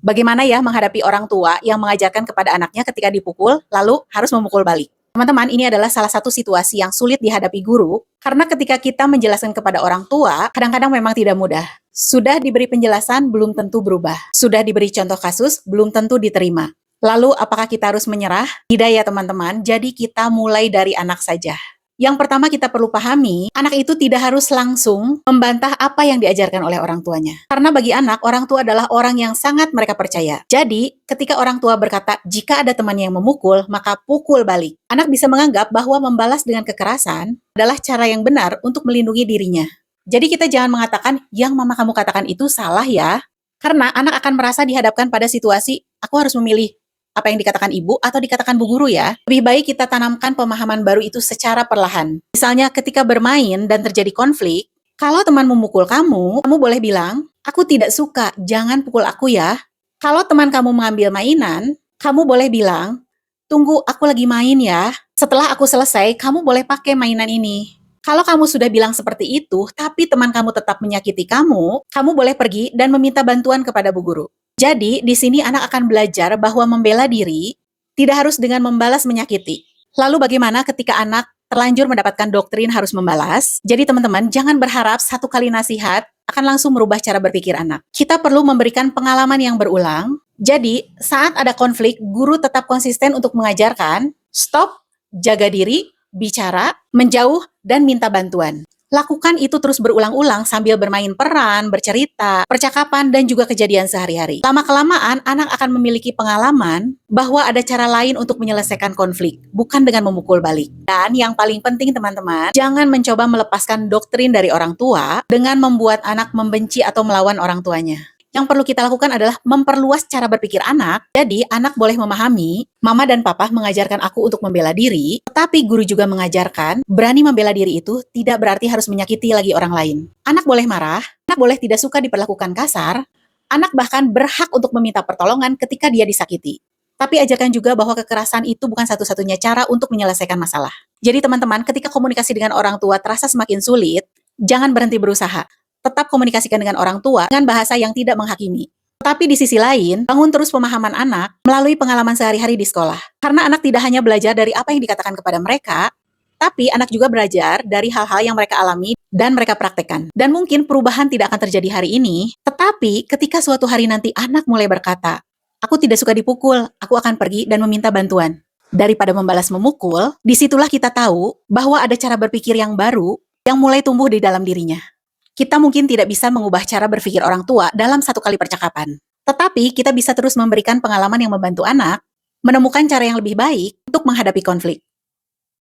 Bagaimana ya menghadapi orang tua yang mengajarkan kepada anaknya ketika dipukul, lalu harus memukul balik? Teman-teman, ini adalah salah satu situasi yang sulit dihadapi guru, karena ketika kita menjelaskan kepada orang tua, kadang-kadang memang tidak mudah. Sudah diberi penjelasan, belum tentu berubah. Sudah diberi contoh kasus, belum tentu diterima. Lalu, apakah kita harus menyerah? Tidak ya teman-teman, jadi kita mulai dari anak saja. Yang pertama kita perlu pahami, anak itu tidak harus langsung membantah apa yang diajarkan oleh orang tuanya. Karena bagi anak, orang tua adalah orang yang sangat mereka percaya. Jadi, ketika orang tua berkata, jika ada teman yang memukul, maka pukul balik. Anak bisa menganggap bahwa membalas dengan kekerasan adalah cara yang benar untuk melindungi dirinya. Jadi kita jangan mengatakan, yang mama kamu katakan itu salah ya. Karena anak akan merasa dihadapkan pada situasi, aku harus memilih apa yang dikatakan ibu atau dikatakan bu guru ya. Lebih baik kita tanamkan pemahaman baru itu secara perlahan. Misalnya ketika bermain dan terjadi konflik, kalau teman memukul kamu boleh bilang, aku tidak suka, jangan pukul aku ya. Kalau teman kamu mengambil mainan, kamu boleh bilang, tunggu aku lagi main ya. Setelah aku selesai, kamu boleh pakai mainan ini. Kalau kamu sudah bilang seperti itu, tapi teman kamu tetap menyakiti kamu boleh pergi dan meminta bantuan kepada bu guru. Jadi, di sini anak akan belajar bahwa membela diri tidak harus dengan membalas menyakiti. Lalu bagaimana ketika anak terlanjur mendapatkan doktrin harus membalas? Jadi teman-teman, jangan berharap satu kali nasihat akan langsung merubah cara berpikir anak. Kita perlu memberikan pengalaman yang berulang. Jadi, saat ada konflik, guru tetap konsisten untuk mengajarkan, stop, jaga diri, bicara, menjauh, dan minta bantuan. Lakukan itu terus berulang-ulang sambil bermain peran, bercerita, percakapan, dan juga kejadian sehari-hari. Lama-kelamaan, anak akan memiliki pengalaman bahwa ada cara lain untuk menyelesaikan konflik, bukan dengan memukul balik. Dan yang paling penting teman-teman, jangan mencoba melepaskan doktrin dari orang tua dengan membuat anak membenci atau melawan orang tuanya. Yang perlu kita lakukan adalah memperluas cara berpikir anak. Jadi, anak boleh memahami, mama dan papa mengajarkan aku untuk membela diri, tetapi guru juga mengajarkan, berani membela diri itu tidak berarti harus menyakiti lagi orang lain. Anak boleh marah, anak boleh tidak suka diperlakukan kasar, anak bahkan berhak untuk meminta pertolongan ketika dia disakiti. Tapi ajarkan juga bahwa kekerasan itu bukan satu-satunya cara untuk menyelesaikan masalah. Jadi teman-teman, ketika komunikasi dengan orang tua terasa semakin sulit, jangan berhenti berusaha. Tetap komunikasikan dengan orang tua dengan bahasa yang tidak menghakimi. Tapi di sisi lain, bangun terus pemahaman anak melalui pengalaman sehari-hari di sekolah. Karena anak tidak hanya belajar dari apa yang dikatakan kepada mereka, tapi anak juga belajar dari hal-hal yang mereka alami dan mereka praktekkan. Dan mungkin perubahan tidak akan terjadi hari ini, tetapi ketika suatu hari nanti anak mulai berkata, aku tidak suka dipukul, aku akan pergi dan meminta bantuan. Daripada membalas memukul, disitulah kita tahu bahwa ada cara berpikir yang baru yang mulai tumbuh di dalam dirinya. Kita mungkin tidak bisa mengubah cara berpikir orang tua dalam satu kali percakapan. Tetapi kita bisa terus memberikan pengalaman yang membantu anak menemukan cara yang lebih baik untuk menghadapi konflik.